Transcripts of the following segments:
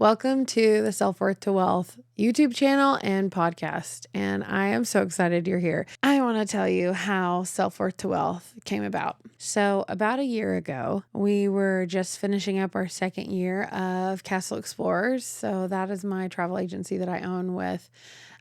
Welcome to the Self-Worth to Wealth YouTube channel and podcast. And I am so excited you're here. I want to tell you how Self-Worth to Wealth came about. So about a year ago, we were just finishing up our second year of Castle Explorers. So that is my travel agency that I own with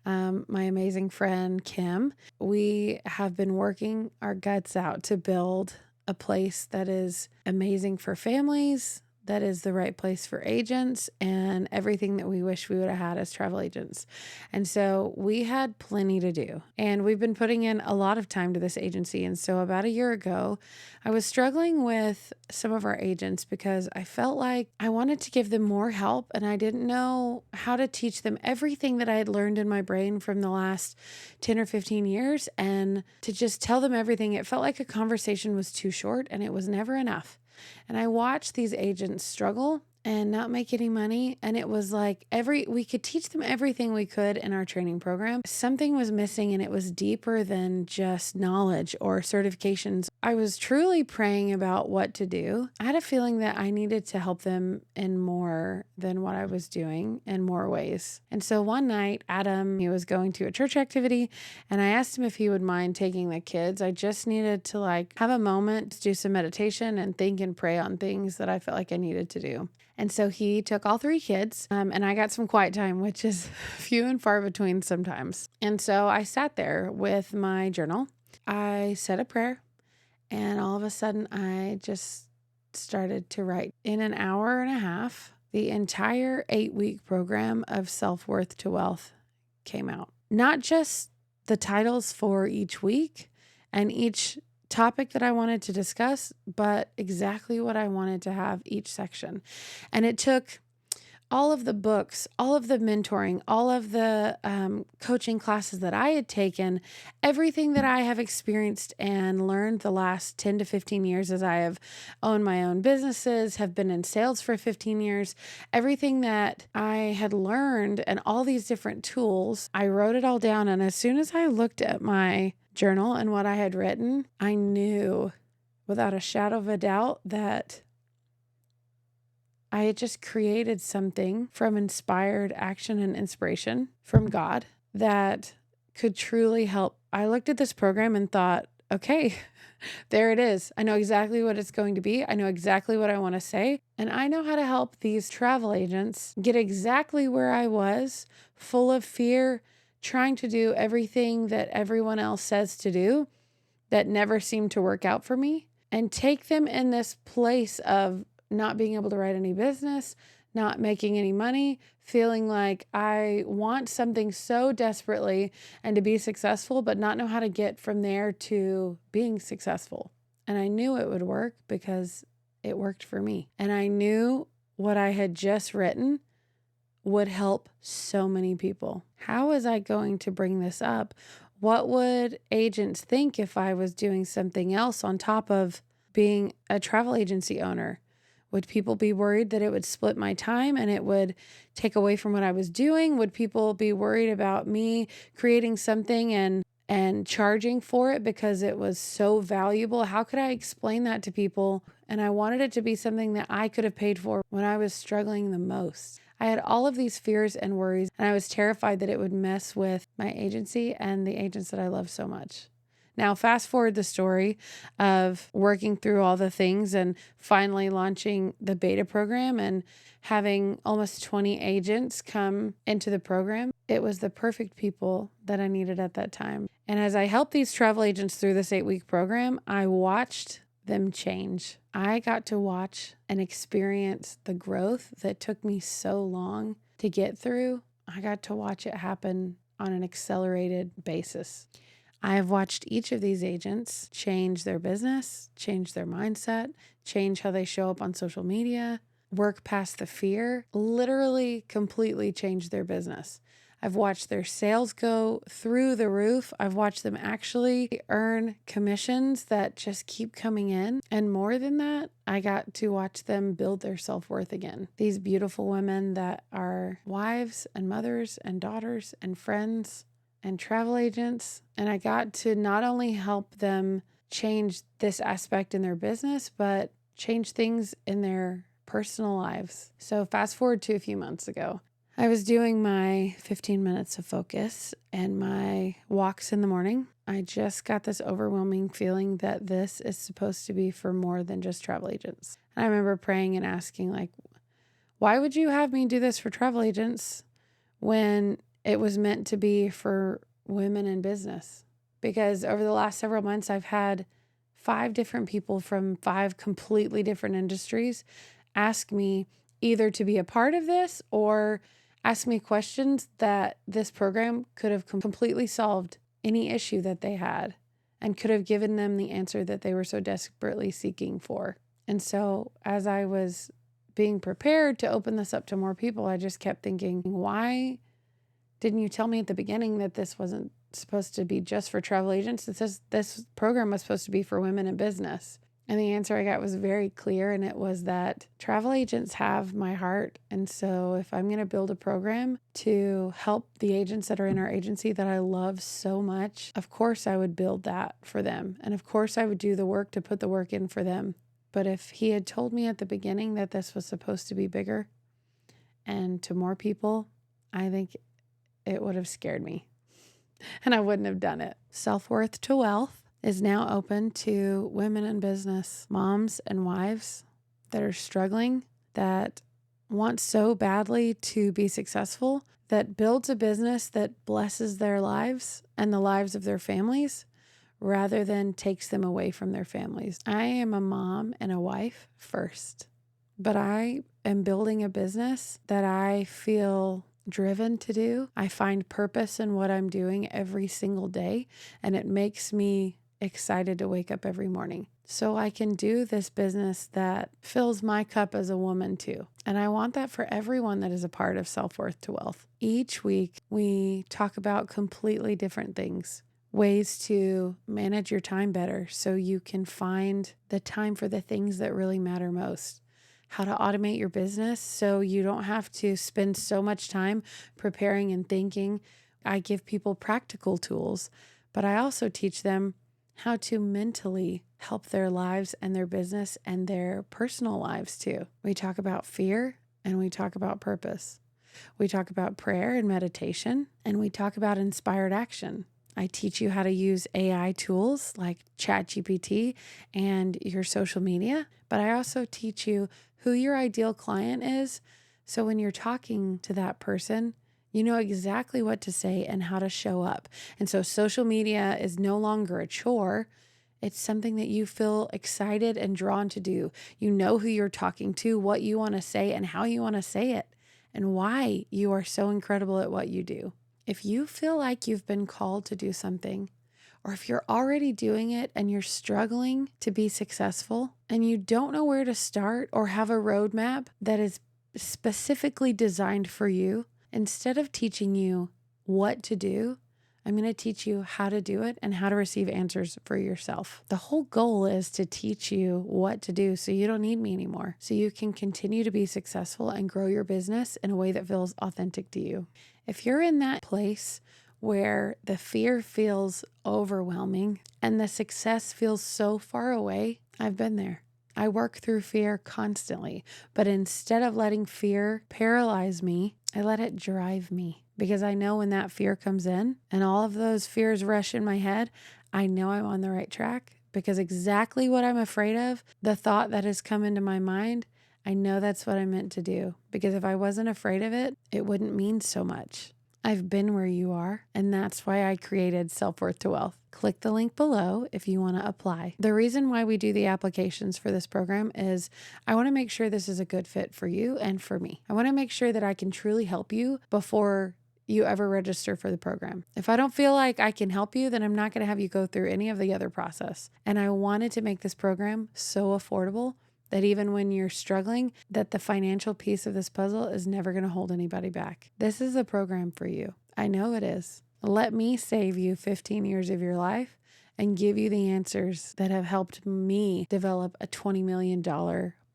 my amazing friend, Kim. We have been working our guts out to build a place that is amazing for families, that is the right place for agents, and everything that we wish we would have had as travel agents. And so we had plenty to do, and we've been putting in a lot of time to this agency. And so about a year ago, I was struggling with some of our agents because I felt like I wanted to give them more help, and I didn't know how to teach them everything that I had learned in my brain from the last 10 or 15 years. And to just tell them everything, it felt like a conversation was too short, and it was never enough. And I watched these agents struggle and not make any money. And it was like we could teach them everything we could in our training program. Something was missing, and it was deeper than just knowledge or certifications. I was truly praying about what to do. I had a feeling that I needed to help them in more than what I was doing in more ways. And so one night, Adam, he was going to a church activity, and I asked him if he would mind taking the kids. I just needed to have a moment to do some meditation and think and pray on things that I felt like I needed to do. And so he took all three kids, and I got some quiet time, which is few and far between sometimes. And so I sat there with my journal. I said a prayer, and all of a sudden I just started to write. In an hour and a half, the entire 8-week program of Self-Worth to Wealth came out. Not just the titles for each week and each topic that I wanted to discuss, but exactly what I wanted to have each section. And it took all of the books, all of the mentoring, all of the coaching classes that I had taken, everything that I have experienced and learned the last 10 to 15 years as I have owned my own businesses, have been in sales for 15 years, everything that I had learned and all these different tools, I wrote it all down. And as soon as I looked at my journal and what I had written, I knew without a shadow of a doubt that I had just created something from inspired action and inspiration from God that could truly help. I looked at this program and thought, okay, there it is. I know exactly what it's going to be. I know exactly what I want to say. And I know how to help these travel agents get exactly where I was, full of fear, trying to do everything that everyone else says to do that never seemed to work out for me, and take them in this place of not being able to write any business, not making any money, feeling like I want something so desperately and to be successful, but not know how to get from there to being successful. And I knew it would work because it worked for me. And I knew what I had just written would help so many people. How was I going to bring this up? What would agents think if I was doing something else on top of being a travel agency owner? Would people be worried that it would split my time and it would take away from what I was doing? Would people be worried about me creating something and charging for it because it was so valuable? How could I explain that to people? And I wanted it to be something that I could have paid for when I was struggling the most. I had all of these fears and worries, and I was terrified that it would mess with my agency and the agents that I love so much. Now, fast forward the story of working through all the things and finally launching the beta program and having almost 20 agents come into the program. It was the perfect people that I needed at that time. And as I helped these travel agents through this 8-week program, I watched them change. I got to watch and experience the growth that took me so long to get through. I got to watch it happen on an accelerated basis. I have watched each of these agents change their business, change their mindset, change how they show up on social media, work past the fear, literally completely change their business. I've watched their sales go through the roof. I've watched them actually earn commissions that just keep coming in. And more than that, I got to watch them build their self-worth again. These beautiful women that are wives and mothers and daughters and friends and travel agents. And I got to not only help them change this aspect in their business, but change things in their personal lives. So fast forward to a few months ago. I was doing my 15 minutes of focus and my walks in the morning. I just got this overwhelming feeling that this is supposed to be for more than just travel agents. And I remember praying and asking, like, why would you have me do this for travel agents when it was meant to be for women in business? Because over the last several months, I've had 5 different people from 5 completely different industries ask me either to be a part of this or ask me questions that this program could have completely solved any issue that they had and could have given them the answer that they were so desperately seeking for. And so as I was being prepared to open this up to more people, I just kept thinking, why didn't you tell me at the beginning that this wasn't supposed to be just for travel agents? It says this program was supposed to be for women in business. And the answer I got was very clear, and it was that travel agents have my heart. And so if I'm going to build a program to help the agents that are in our agency that I love so much, of course I would build that for them. And of course I would do the work to put the work in for them. But if he had told me at the beginning that this was supposed to be bigger and to more people, I think it would have scared me and I wouldn't have done it. Self-Worth to Wealth is now open to women in business, moms and wives that are struggling, that want so badly to be successful, that builds a business that blesses their lives and the lives of their families rather than takes them away from their families. I am a mom and a wife first, but I am building a business that I feel driven to do. I find purpose in what I'm doing every single day, and it makes me excited to wake up every morning so I can do this business that fills my cup as a woman too. And I want that for everyone that is a part of Self-Worth to Wealth. Each week we talk about completely different things, ways to manage your time better so you can find the time for the things that really matter most. How to automate your business so you don't have to spend so much time preparing and thinking. I give people practical tools, but I also teach them how to mentally help their lives and their business and their personal lives too. We talk about fear and we talk about purpose. We talk about prayer and meditation, and we talk about inspired action. I teach you how to use AI tools like ChatGPT and your social media, but I also teach you who your ideal client is. So when you're talking to that person, you know exactly what to say and how to show up. And so social media is no longer a chore. It's something that you feel excited and drawn to do. You know who you're talking to, what you want to say, and how you want to say it, and why you are so incredible at what you do. If you feel like you've been called to do something, or if you're already doing it and you're struggling to be successful and you don't know where to start or have a roadmap that is specifically designed for you, instead of teaching you what to do, I'm going to teach you how to do it and how to receive answers for yourself. The whole goal is to teach you what to do so you don't need me anymore, so you can continue to be successful and grow your business in a way that feels authentic to you. If you're in that place where the fear feels overwhelming and the success feels so far away, I've been there. I work through fear constantly, but instead of letting fear paralyze me, I let it drive me, because I know when that fear comes in and all of those fears rush in my head, I know I'm on the right track, because exactly what I'm afraid of, the thought that has come into my mind, I know that's what I'm meant to do, because if I wasn't afraid of it, it wouldn't mean so much. I've been where you are, and that's why I created Self-Worth to Wealth. Click the link below if you want to apply. The reason why we do the applications for this program is I want to make sure this is a good fit for you and for me. I want to make sure that I can truly help you before you ever register for the program. If I don't feel like I can help you, then I'm not going to have you go through any of the other process. And I wanted to make this program so affordable that even when you're struggling, that the financial piece of this puzzle is never going to hold anybody back. This is a program for you. I know it is. Let me save you 15 years of your life and give you the answers that have helped me develop a $20 million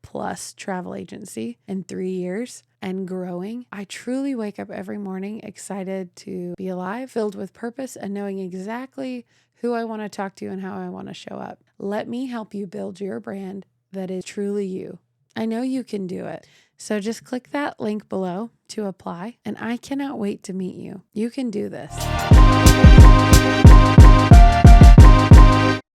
plus travel agency in 3 years and growing. I truly wake up every morning excited to be alive, filled with purpose, and knowing exactly who I want to talk to and how I want to show up. Let me help you build your brand that is truly you. I know you can do it. So just click that link below to apply, and I cannot wait to meet you. You can do this.